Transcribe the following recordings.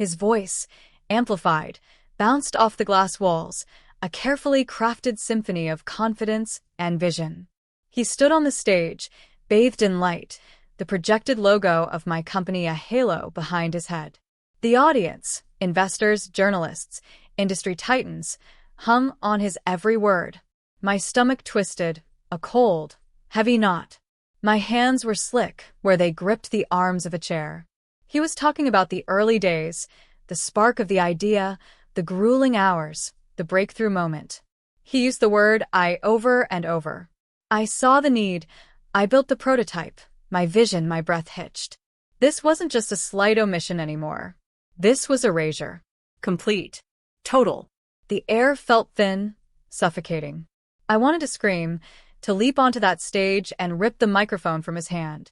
His voice, amplified, bounced off the glass walls, a carefully crafted symphony of confidence and vision. He stood on the stage, bathed in light, the projected logo of my company a halo behind his head. The audience, investors, journalists, industry titans, hung on his every word. My stomach twisted, a cold, heavy knot. My hands were slick where they gripped the arms of a chair. He was talking about the early days, the spark of the idea, the grueling hours, the breakthrough moment. He used the word "I" over and over. I saw the need. I built the prototype. My vision, my breath hitched. This wasn't just a slight omission anymore. This was erasure. Complete. Total. The air felt thin, suffocating. I wanted to scream, to leap onto that stage and rip the microphone from his hand.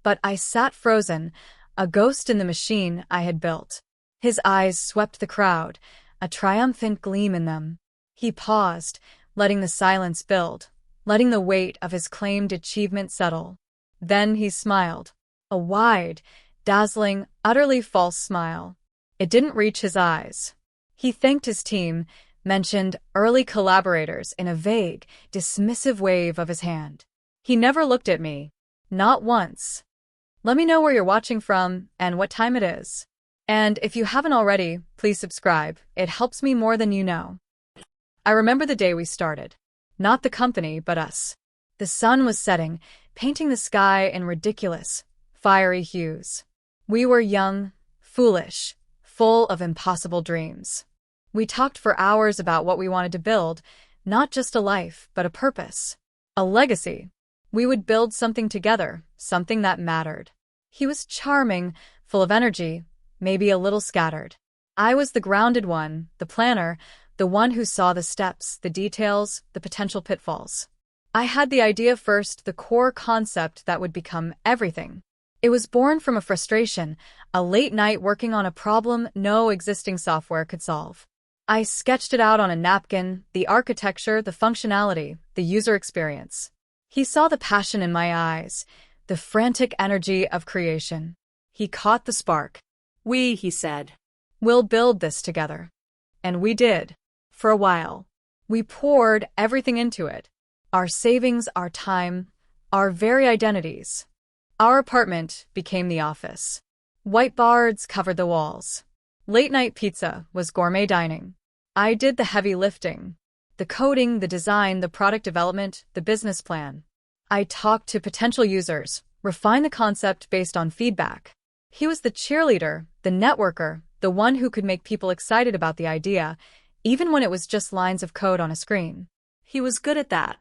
But I sat frozen, a ghost in the machine I had built. His eyes swept the crowd, a triumphant gleam in them. He paused, letting the silence build, letting the weight of his claimed achievement settle. Then he smiled. A wide, dazzling, utterly false smile. It didn't reach his eyes. He thanked his team, mentioned early collaborators in a vague, dismissive wave of his hand. He never looked at me. Not once. Let me know where you're watching from and what time it is. And if you haven't already, please subscribe. It helps me more than you know. I remember the day we started. Not the company, but us. The sun was setting, painting the sky in ridiculous, fiery hues. We were young, foolish, full of impossible dreams. We talked for hours about what we wanted to build, not just a life, but a purpose. A legacy. We would build something together, something that mattered. He was charming, full of energy, maybe a little scattered. I was the grounded one, the planner, the one who saw the steps, the details, the potential pitfalls. I had the idea first, the core concept that would become everything. It was born from a frustration, a late night working on a problem no existing software could solve. I sketched it out on a napkin, the architecture, the functionality, the user experience. He saw the passion in my eyes, the frantic energy of creation. He caught the spark. He said, "We'll build this together." And we did. For a while. We poured everything into it. Our savings, our time, our very identities. Our apartment became the office. Whiteboards covered the walls. Late-night pizza was gourmet dining. I did the heavy lifting. The coding, the design, the product development, the business plan. I talked to potential users, refined the concept based on feedback. He was the cheerleader, the networker, the one who could make people excited about the idea, even when it was just lines of code on a screen. He was good at that.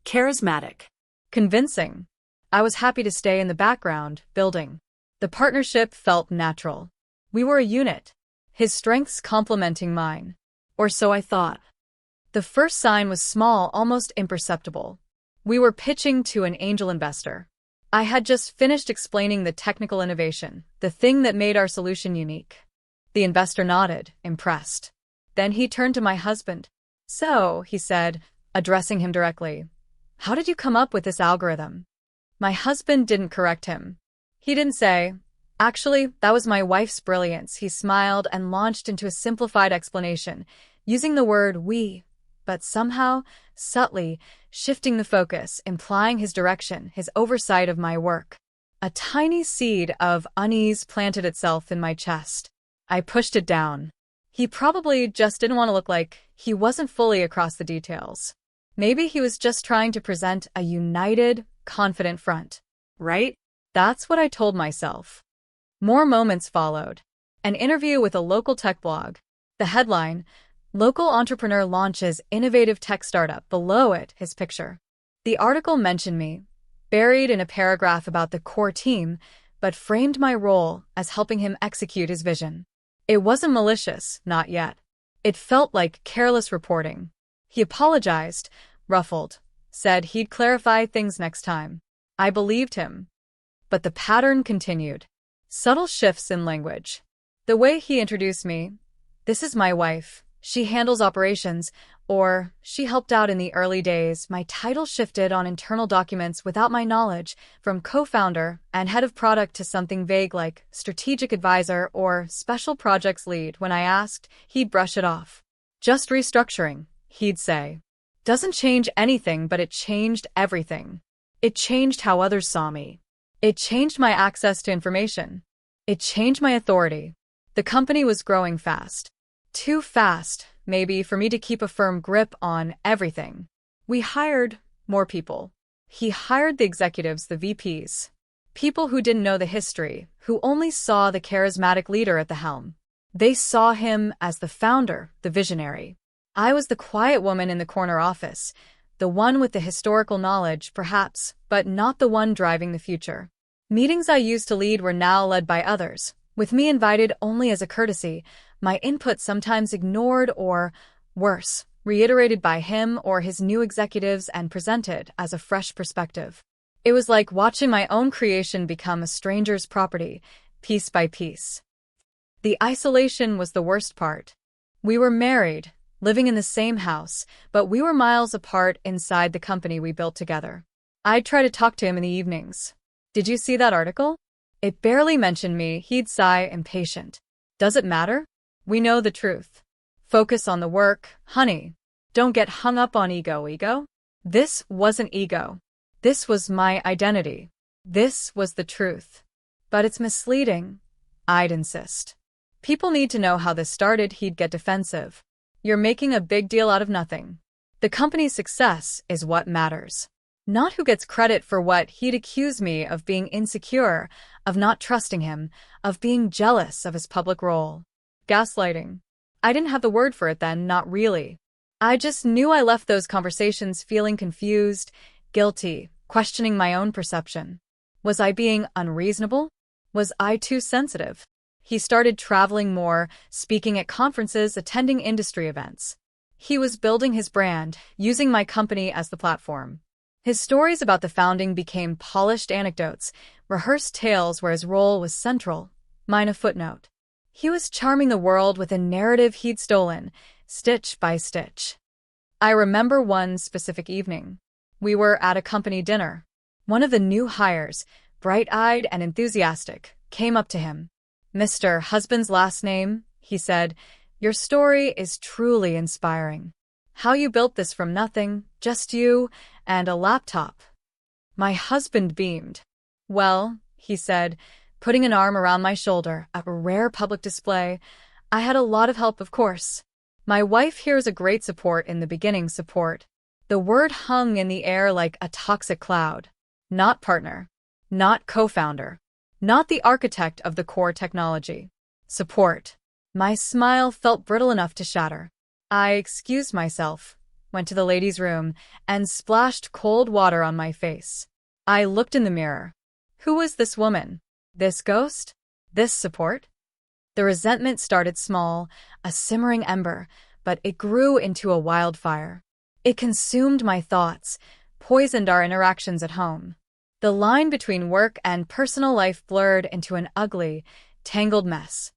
Charismatic. Convincing. I was happy to stay in the background, building. The partnership felt natural. We were a unit. His strengths complementing mine. Or so I thought. The first sign was small, almost imperceptible. We were pitching to an angel investor. I had just finished explaining the technical innovation, the thing that made our solution unique. The investor nodded, impressed. Then he turned to my husband. "So," he said, addressing him directly, "how did you come up with this algorithm?" My husband didn't correct him. He didn't say, "Actually, that was my wife's brilliance." He smiled and launched into a simplified explanation, using the word "we," but somehow, subtly, shifting the focus, implying his direction, his oversight of my work. A tiny seed of unease planted itself in my chest. I pushed it down. He probably just didn't want to look like he wasn't fully across the details. Maybe he was just trying to present a united, confident front. Right? That's what I told myself. More moments followed. An interview with a local tech blog. The headline, "Local entrepreneur launches innovative tech startup." Below it, his picture. The article mentioned me, buried in a paragraph about the core team, but framed my role as helping him execute his vision. It wasn't malicious, not yet. It felt like careless reporting. He apologized, ruffled, said he'd clarify things next time. I believed him. But the pattern continued. Subtle shifts in language. The way he introduced me, "This is my wife. She handles operations, or she helped out in the early days. My title shifted on internal documents without my knowledge, from co-founder and head of product to something vague like strategic advisor or special projects lead. When I asked, he'd brush it off. Just restructuring, he'd say. Doesn't change anything, but it changed everything. It changed how others saw me. It changed my access to information. It changed my authority. The company was growing fast. Too fast, maybe, for me to keep a firm grip on everything. We hired more people. He hired the executives, the VPs. People who didn't know the history, who only saw the charismatic leader at the helm. They saw him as the founder, the visionary. I was the quiet woman in the corner office, the one with the historical knowledge, perhaps, but not the one driving the future. Meetings I used to lead were now led by others, with me invited only as a courtesy, my input sometimes ignored or, worse, reiterated by him or his new executives and presented as a fresh perspective. It was like watching my own creation become a stranger's property, piece by piece. The isolation was the worst part. We were married, living in the same house, but we were miles apart inside the company we built together. I'd try to talk to him in the evenings. Did you see that article? It barely mentioned me. He'd sigh, impatient. Does it matter? We know the truth. Focus on the work, honey. Don't get hung up on ego. This wasn't ego. This was my identity. This was the truth. But it's misleading, I'd insist. People need to know how this started. He'd get defensive. You're making a big deal out of nothing. The company's success is what matters. Not who gets credit for what. He'd accuse me of being insecure, of not trusting him, of being jealous of his public role. Gaslighting. I didn't have the word for it then, not really. I just knew I left those conversations feeling confused, guilty, questioning my own perception. Was I being unreasonable? Was I too sensitive? He started traveling more, speaking at conferences, attending industry events. He was building his brand, using my company as the platform. His stories about the founding became polished anecdotes, rehearsed tales where his role was central, mine a footnote. He was charming the world with a narrative he'd stolen, stitch by stitch. I remember one specific evening. We were at a company dinner. One of the new hires, bright-eyed and enthusiastic, came up to him. Mr. Husband's last name, he said, your story is truly inspiring. How you built this from nothing, just you and a laptop. My husband beamed. Well, he said, putting an arm around my shoulder, a rare public display, I had a lot of help, of course. My wife here is a great support in the beginning. Support. The word hung in the air like a toxic cloud. Not partner. Not co-founder. Not the architect of the core technology. Support. My smile felt brittle enough to shatter. I excused myself, went to the ladies' room, and splashed cold water on my face. I looked in the mirror. Who was this woman? This ghost? This support? The resentment started small, a simmering ember, but it grew into a wildfire. It consumed my thoughts, poisoned our interactions at home. The line between work and personal life blurred into an ugly, tangled mess.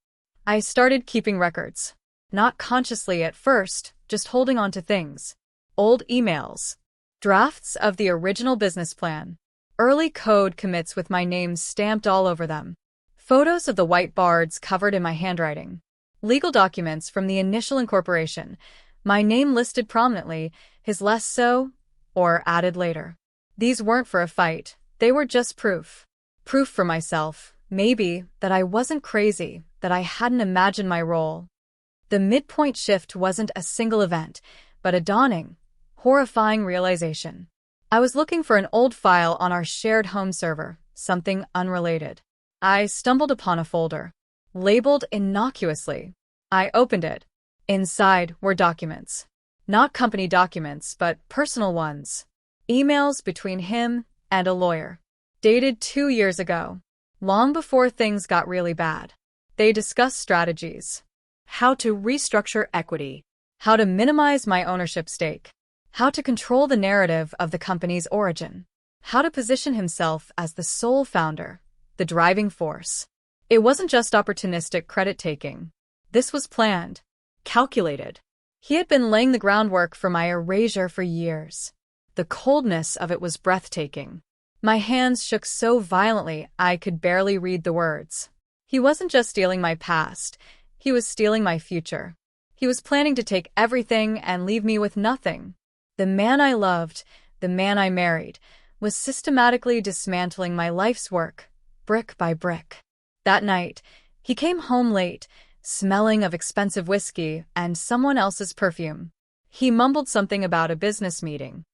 I started keeping records. Not consciously at first, just holding on to things. Old emails. Drafts of the original business plan. Early code commits with my name stamped all over them. Photos of the white bards covered in my handwriting. Legal documents from the initial incorporation. My name listed prominently, his less so, or added later. These weren't for a fight. They were just proof. Proof for myself, maybe, that I wasn't crazy, that I hadn't imagined my role. The midpoint shift wasn't a single event, but a dawning, horrifying realization. I was looking for an old file on our shared home server, something unrelated. I stumbled upon a folder, labeled innocuously. I opened it. Inside were documents. Not company documents, but personal ones. Emails between him and a lawyer. Dated 2 years ago. Long before things got really bad. They discussed strategies. How to restructure equity. How to minimize my ownership stake. How to control the narrative of the company's origin. How to position himself as the sole founder, the driving force. It wasn't just opportunistic credit-taking. This was planned, calculated. He had been laying the groundwork for my erasure for years. The coldness of it was breathtaking. My hands shook so violently I could barely read the words. He wasn't just stealing my past, he was stealing my future. He was planning to take everything and leave me with nothing. The man I loved, the man I married, was systematically dismantling my life's work, brick by brick. That night, he came home late, smelling of expensive whiskey and someone else's perfume. He mumbled something about a business meeting.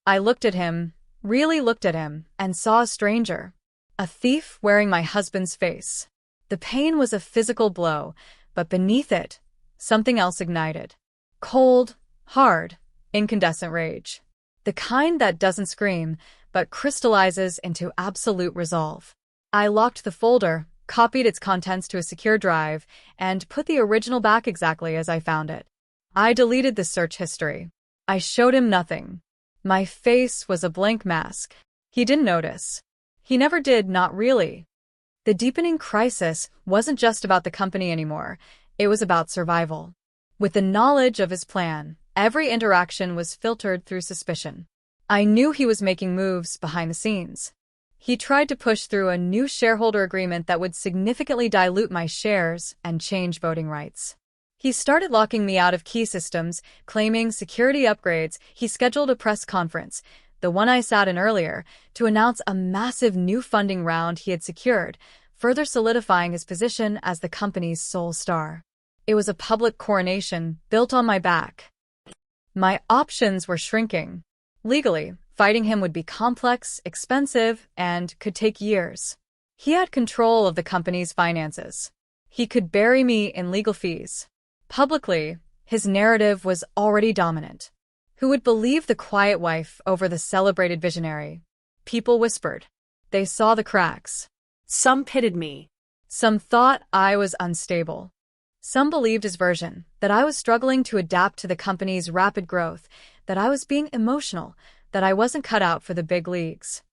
I looked at him, really looked at him, and saw a stranger. A thief wearing my husband's face. The pain was a physical blow, but beneath it, something else ignited. Cold, hard, incandescent rage. The kind that doesn't scream, but crystallizes into absolute resolve. I locked the folder, copied its contents to a secure drive, and put the original back exactly as I found it. I deleted the search history. I showed him nothing. My face was a blank mask. He didn't notice. He never did, not really. The deepening crisis wasn't just about the company anymore. It was about survival. With the knowledge of his plan, every interaction was filtered through suspicion. I knew he was making moves behind the scenes. He tried to push through a new shareholder agreement that would significantly dilute my shares and change voting rights. He started locking me out of key systems, claiming security upgrades. He scheduled a press conference, the one I sat in earlier, to announce a massive new funding round he had secured, further solidifying his position as the company's sole star. It was a public coronation built on my back. My options were shrinking. Legally, fighting him would be complex, expensive, and could take years. He had control of the company's finances. He could bury me in legal fees. Publicly, his narrative was already dominant. Who would believe the quiet wife over the celebrated visionary? People whispered. They saw the cracks. Some pitied me. Some thought I was unstable. Some believed his version, that I was struggling to adapt to the company's rapid growth, that I was being emotional, that I wasn't cut out for the big leagues.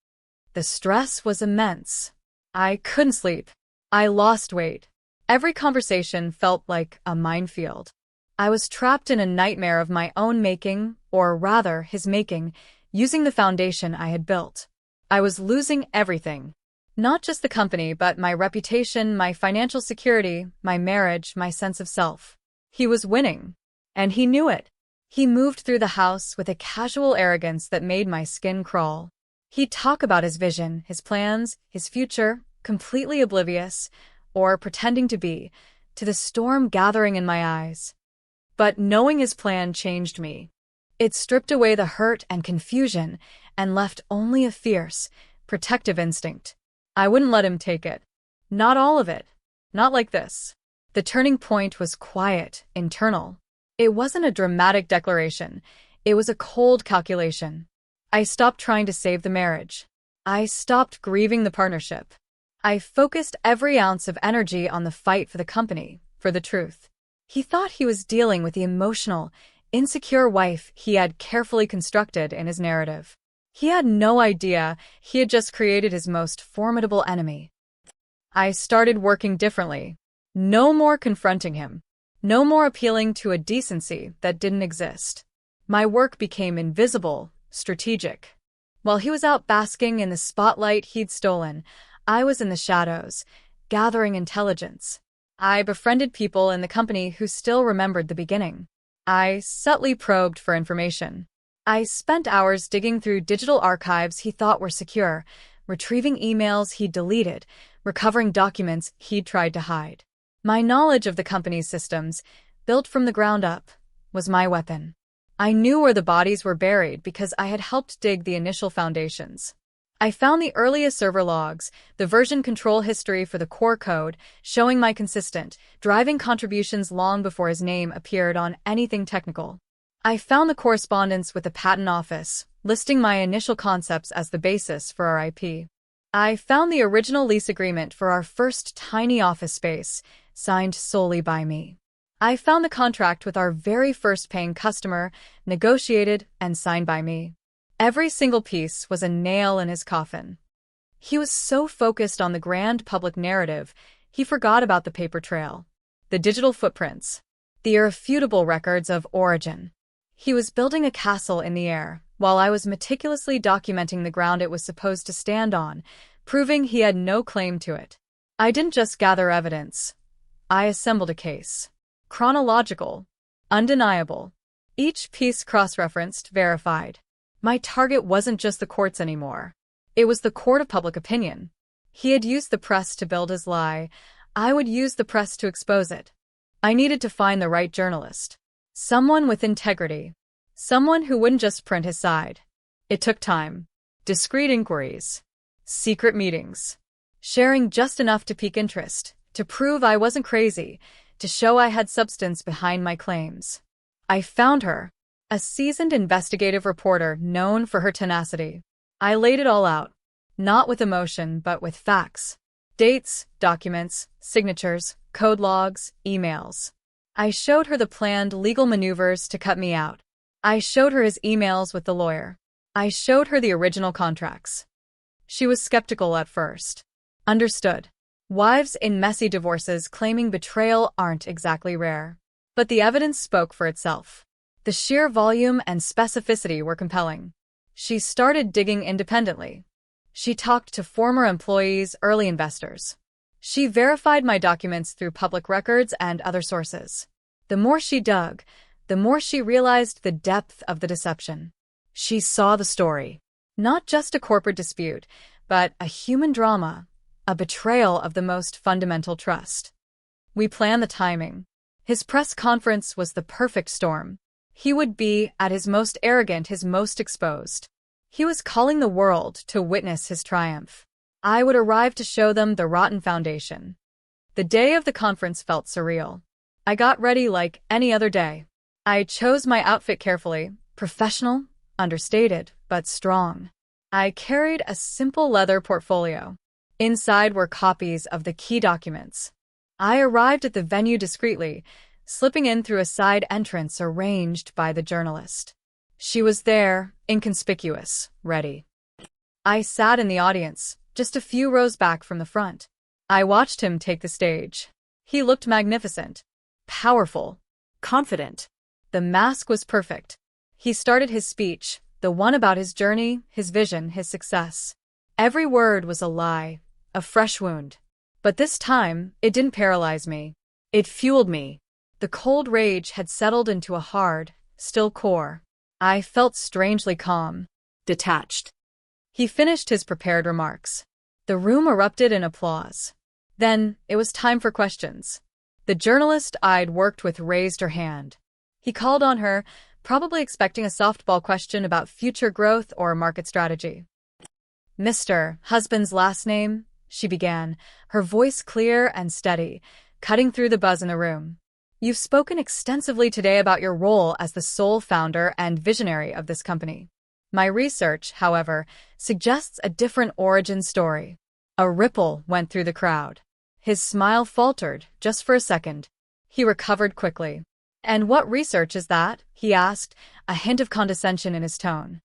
The stress was immense. I couldn't sleep. I lost weight. Every conversation felt like a minefield. I was trapped in a nightmare of my own making, or rather his making, using the foundation I had built. I was losing everything. Not just the company, but my reputation, my financial security, my marriage, my sense of self. He was winning, and he knew it. He moved through the house with a casual arrogance that made my skin crawl. He'd talk about his vision, his plans, his future, completely oblivious, or pretending to be, to the storm gathering in my eyes. But knowing his plan changed me. It stripped away the hurt and confusion and left only a fierce, protective instinct. I wouldn't let him take it. Not all of it. Not like this. The turning point was quiet, internal. It wasn't a dramatic declaration. It was a cold calculation. I stopped trying to save the marriage. I stopped grieving the partnership. I focused every ounce of energy on the fight for the company, for the truth. He thought he was dealing with the emotional, insecure wife he had carefully constructed in his narrative. He had no idea he had just created his most formidable enemy. I started working differently. No more confronting him. No more appealing to a decency that didn't exist. My work became invisible, strategic. While he was out basking in the spotlight he'd stolen, I was in the shadows, gathering intelligence. I befriended people in the company who still remembered the beginning. I subtly probed for information. I spent hours digging through digital archives he thought were secure, retrieving emails he'd deleted, recovering documents he'd tried to hide. My knowledge of the company's systems, built from the ground up, was my weapon. I knew where the bodies were buried because I had helped dig the initial foundations. I found the earliest server logs, the version control history for the core code, showing my consistent, driving contributions long before his name appeared on anything technical. I found the correspondence with the patent office, listing my initial concepts as the basis for our IP. I found the original lease agreement for our first tiny office space, signed solely by me. I found the contract with our very first paying customer, negotiated and signed by me. Every single piece was a nail in his coffin. He was so focused on the grand public narrative, he forgot about the paper trail. The digital footprints. The irrefutable records of origin. He was building a castle in the air, while I was meticulously documenting the ground it was supposed to stand on, proving he had no claim to it. I didn't just gather evidence. I assembled a case. Chronological. Undeniable. Each piece cross-referenced, verified. My target wasn't just the courts anymore. It was the court of public opinion. He had used the press to build his lie. I would use the press to expose it. I needed to find the right journalist. Someone with integrity. Someone who wouldn't just print his side. It took time. Discreet inquiries. Secret meetings. Sharing just enough to pique interest, to prove I wasn't crazy, to show I had substance behind my claims. I found her. A seasoned investigative reporter known for her tenacity. I laid it all out. Not with emotion, but with facts. Dates, documents, signatures, code logs, emails. I showed her the planned legal maneuvers to cut me out. I showed her his emails with the lawyer. I showed her the original contracts. She was skeptical at first. Understood. Wives in messy divorces claiming betrayal aren't exactly rare. But the evidence spoke for itself. The sheer volume and specificity were compelling. She started digging independently. She talked to former employees, early investors. She verified my documents through public records and other sources. The more she dug, the more she realized the depth of the deception. She saw the story. Not just a corporate dispute, but a human drama, a betrayal of the most fundamental trust. We planned the timing. His press conference was the perfect storm. He would be at his most arrogant, his most exposed. He was calling the world to witness his triumph. I would arrive to show them the rotten foundation. The day of the conference felt surreal. I got ready like any other day. I chose my outfit carefully, professional, understated, but strong. I carried a simple leather portfolio. Inside were copies of the key documents. I arrived at the venue discreetly, slipping in through a side entrance arranged by the journalist. She was there, inconspicuous, ready. I sat in the audience, just a few rows back from the front. I watched him take the stage. He looked magnificent, powerful, confident. The mask was perfect. He started his speech, the one about his journey, his vision, his success. Every word was a lie, a fresh wound. But this time, it didn't paralyze me. It fueled me. The cold rage had settled into a hard, still core. I felt strangely calm, detached. He finished his prepared remarks. The room erupted in applause. Then, it was time for questions. The journalist I'd worked with raised her hand. He called on her, probably expecting a softball question about future growth or market strategy. Mr. Husband's last name, she began, her voice clear and steady, cutting through the buzz in the room. You've spoken extensively today about your role as the sole founder and visionary of this company. My research, however, suggests a different origin story. A ripple went through the crowd. His smile faltered, just for a second. He recovered quickly. And what research is that? He asked, a hint of condescension in his tone.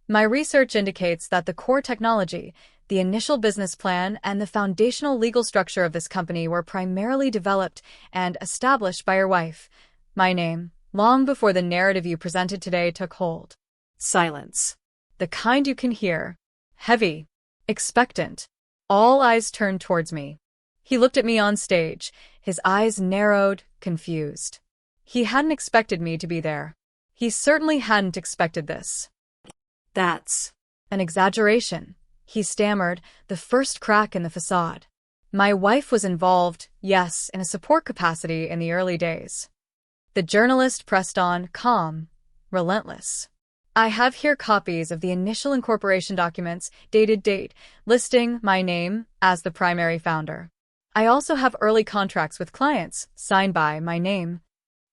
My research indicates that the core technology, the initial business plan, and the foundational legal structure of this company were primarily developed and established by your wife, my name, long before the narrative you presented today took hold. Silence. The kind you can hear. Heavy. Expectant. All eyes turned towards me. He looked at me on stage, his eyes narrowed, confused. He hadn't expected me to be there. He certainly hadn't expected this. That's an exaggeration, he stammered, the first crack in the facade. My wife was involved, yes, in a support capacity in the early days. The journalist pressed on, calm, relentless. I have here copies of the initial incorporation documents, dated date, listing my name as the primary founder. I also have early contracts with clients, signed by my name,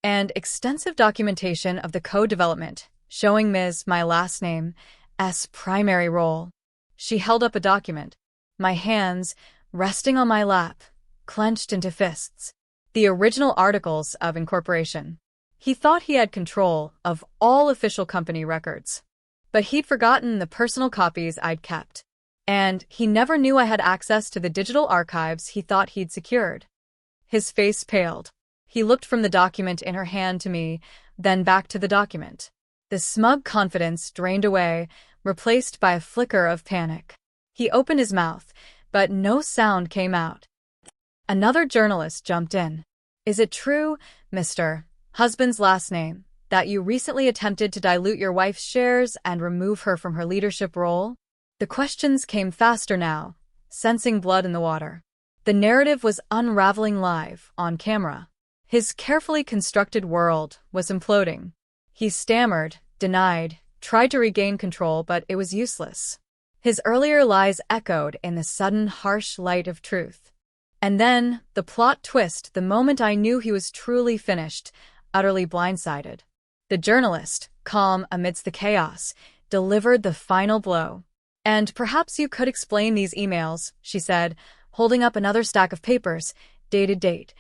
and extensive documentation of the code development, showing Ms. my last name, S primary role. She held up a document, my hands, resting on my lap, clenched into fists. The original articles of incorporation. He thought he had control of all official company records. But he'd forgotten the personal copies I'd kept. And he never knew I had access to the digital archives he thought he'd secured. His face paled. He looked from the document in her hand to me, then back to the document. The smug confidence drained away, replaced by a flicker of panic. He opened his mouth, but no sound came out. Another journalist jumped in. Is it true, Mr. Husband's last name, that you recently attempted to dilute your wife's shares and remove her from her leadership role? The questions came faster now, sensing blood in the water. The narrative was unraveling live, on camera. His carefully constructed world was imploding. He stammered, denied, tried to regain control, but it was useless. His earlier lies echoed in the sudden, harsh light of truth. And then, the plot twist, the moment I knew he was truly finished, utterly blindsided. The journalist, calm amidst the chaos, delivered the final blow. And perhaps you could explain these emails, she said, holding up another stack of papers, dated date,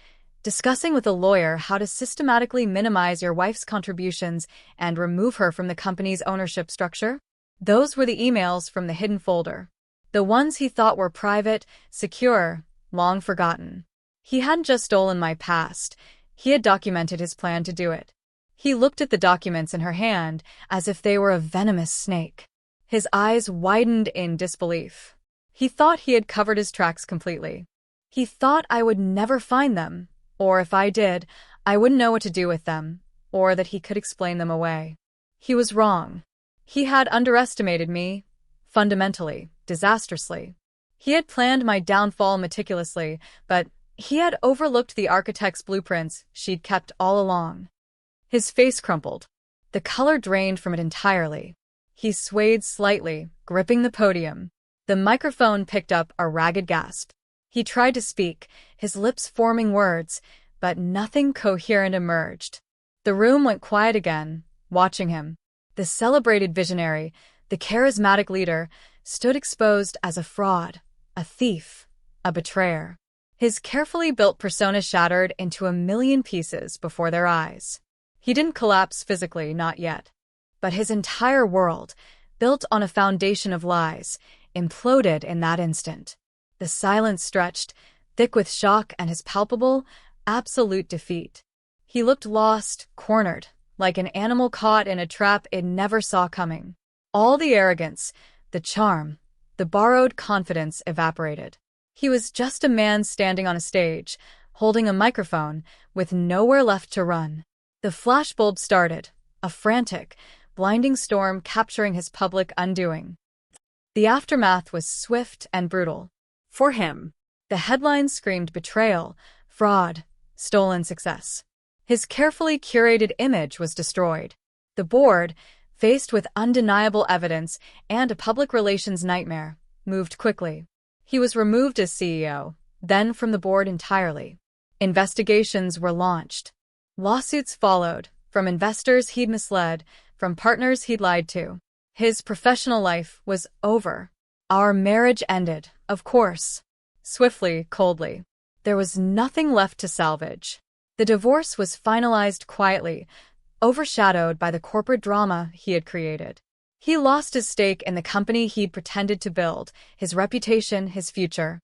discussing with a lawyer how to systematically minimize your wife's contributions and remove her from the company's ownership structure? Those were the emails from the hidden folder. The ones he thought were private, secure, long forgotten. He hadn't just stolen my past, he had documented his plan to do it. He looked at the documents in her hand as if they were a venomous snake. His eyes widened in disbelief. He thought he had covered his tracks completely. He thought I would never find them, or if I did, I wouldn't know what to do with them, or that he could explain them away. He was wrong. He had underestimated me, fundamentally, disastrously. He had planned my downfall meticulously, but he had overlooked the architect's blueprints she'd kept all along. His face crumpled. The color drained from it entirely. He swayed slightly, gripping the podium. The microphone picked up a ragged gasp. He tried to speak, his lips forming words, but nothing coherent emerged. The room went quiet again, watching him. The celebrated visionary, the charismatic leader, stood exposed as a fraud, a thief, a betrayer. His carefully built persona shattered into a million pieces before their eyes. He didn't collapse physically, not yet. But his entire world, built on a foundation of lies, imploded in that instant. The silence stretched, thick with shock and his palpable, absolute defeat. He looked lost, cornered, like an animal caught in a trap it never saw coming. All the arrogance, the charm, the borrowed confidence evaporated. He was just a man standing on a stage, holding a microphone, with nowhere left to run. The flashbulb started, a frantic, blinding storm capturing his public undoing. The aftermath was swift and brutal. For him, the headlines screamed betrayal, fraud, stolen success. His carefully curated image was destroyed. The board, faced with undeniable evidence and a public relations nightmare, moved quickly. He was removed as CEO, then from the board entirely. Investigations were launched. Lawsuits followed, from investors he'd misled, from partners he'd lied to. His professional life was over. Our marriage ended, of course. Swiftly, coldly. There was nothing left to salvage. The divorce was finalized quietly, overshadowed by the corporate drama he had created. He lost his stake in the company he'd pretended to build, his reputation, his future.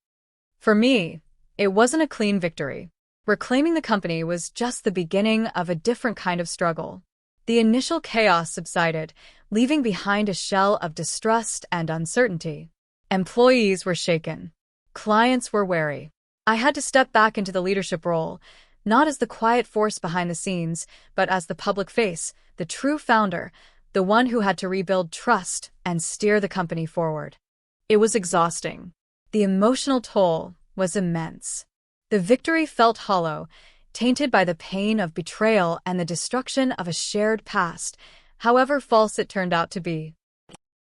For me, it wasn't a clean victory. Reclaiming the company was just the beginning of a different kind of struggle. The initial chaos subsided, leaving behind a shell of distrust and uncertainty. Employees were shaken. Clients were wary. I had to step back into the leadership role, not as the quiet force behind the scenes, but as the public face, the true founder, the one who had to rebuild trust and steer the company forward. It was exhausting. The emotional toll was immense. The victory felt hollow, tainted by the pain of betrayal and the destruction of a shared past, however false it turned out to be.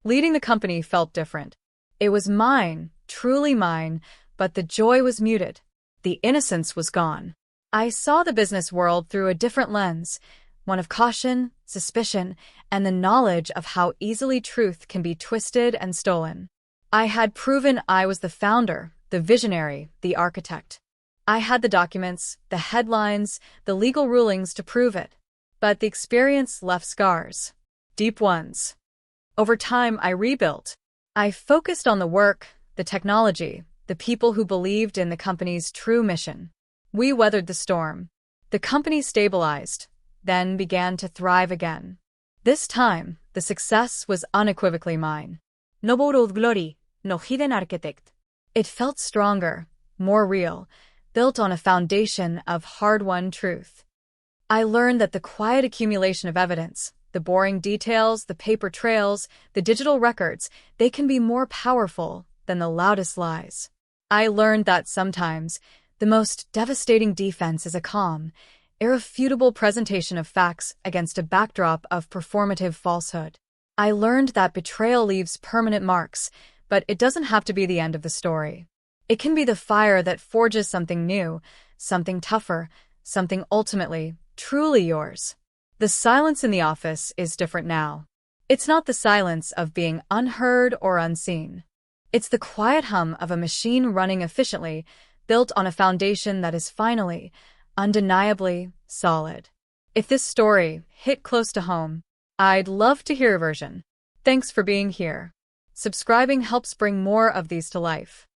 Leading the company felt different. It was mine, truly mine, but the joy was muted. The innocence was gone. I saw the business world through a different lens, one of caution, suspicion, and the knowledge of how easily truth can be twisted and stolen. I had proven I was the founder, the visionary, the architect. I had the documents, the headlines, the legal rulings to prove it. But the experience left scars. Deep ones. Over time, I rebuilt. I focused on the work, the technology, the people who believed in the company's true mission. We weathered the storm. The company stabilized, then began to thrive again. This time, the success was unequivocally mine. No borrowed glory, no hidden architect. It felt stronger, more real, built on a foundation of hard-won truth. I learned that the quiet accumulation of evidence, the boring details, the paper trails, the digital records, they can be more powerful than the loudest lies. I learned that sometimes, the most devastating defense is a calm, irrefutable presentation of facts against a backdrop of performative falsehood. I learned that betrayal leaves permanent marks, but it doesn't have to be the end of the story. It can be the fire that forges something new, something tougher, something ultimately, truly yours. The silence in the office is different now. It's not the silence of being unheard or unseen. It's the quiet hum of a machine running efficiently, built on a foundation that is finally, undeniably, solid. If this story hit close to home, I'd love to hear a version. Thanks for being here. Subscribing helps bring more of these to life.